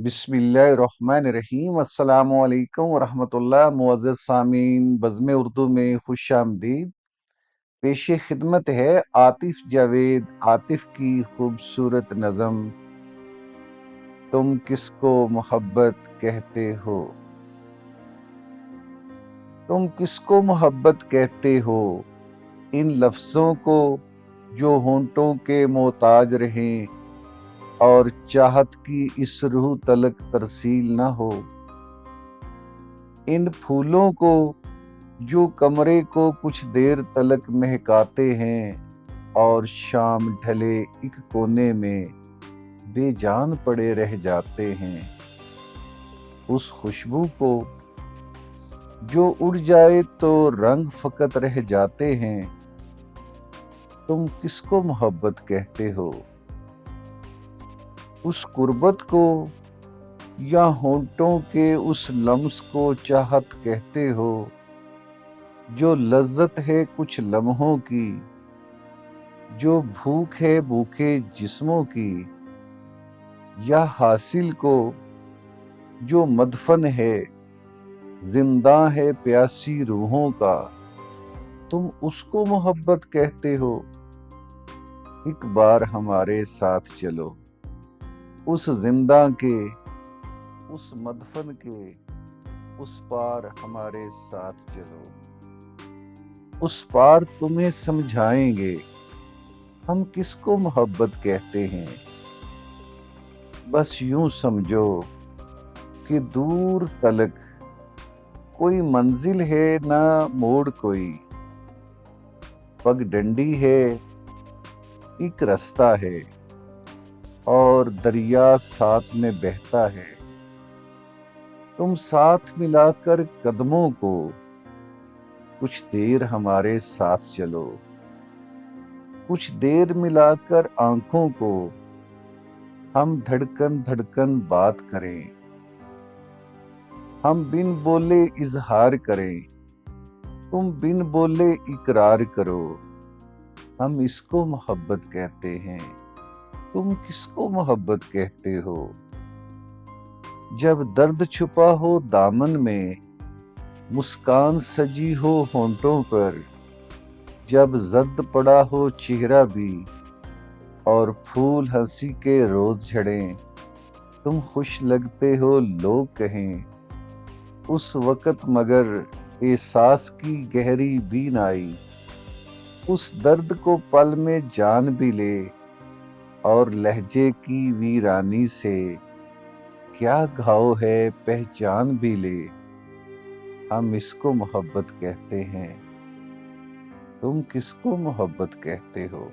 बिस्मिल्लाहिर्रहमानिर्रहीम। अस्सलामु अलैकुम वरहमतुल्लाह। मुअज़्ज़ज़ सामीन, बज़्म उर्दू में खुश आमदीद। पेश खिदमत है आतिफ जावेद आतिफ की खूबसूरत नज़म तुम किसको मोहब्बत कहते हो। तुम किसको मोहब्बत कहते हो, इन लफ्ज़ों को जो होंठों के मोहताज रहें और चाहत की इस रूह तलक तरसील न हो। इन फूलों को जो कमरे को कुछ देर तलक महकाते हैं और शाम ढले एक कोने में बेजान पड़े रह जाते हैं। उस खुशबू को जो उड़ जाए तो रंग फकत रह जाते हैं। तुम किसको मोहब्बत कहते हो। उस कुर्बत को या होंठों के उस लम्स को चाहत कहते हो, जो लज्जत है कुछ लम्हों की, जो भूख है भूखे जिस्मों की, या हासिल को जो मदफन है जिंदा है प्यासी रूहों का। तुम उसको मोहब्बत कहते हो। एक बार हमारे साथ चलो, उस जिंदा के उस मदफन के उस पार हमारे साथ चलो। उस पार तुम्हें समझाएंगे हम किसको मोहब्बत कहते हैं। बस यूं समझो कि दूर तलक कोई मंजिल है ना मोड़ कोई, पगडंडी है एक रास्ता है और दरिया साथ में बहता है। तुम साथ मिलाकर कदमों को कुछ देर हमारे साथ चलो। कुछ देर मिलाकर आंखों को हम धड़कन धड़कन बात करें। हम बिन बोले इजहार करें, तुम बिन बोले इकरार करो। हम इसको मोहब्बत कहते हैं। तुम किसको मोहब्बत कहते हो। जब दर्द छुपा हो दामन में, मुस्कान सजी हो होंठों पर, जब जद पड़ा हो चेहरा भी और फूल हंसी के रोज झड़ें, तुम खुश लगते हो लोग कहें। उस वक़्त मगर एहसास की गहरी बीनाई, उस दर्द को पल में जान भी ले और लहजे की वीरानी से क्या घाव है पहचान भी ले। हम इसको मोहब्बत कहते हैं। तुम किसको मोहब्बत कहते हो।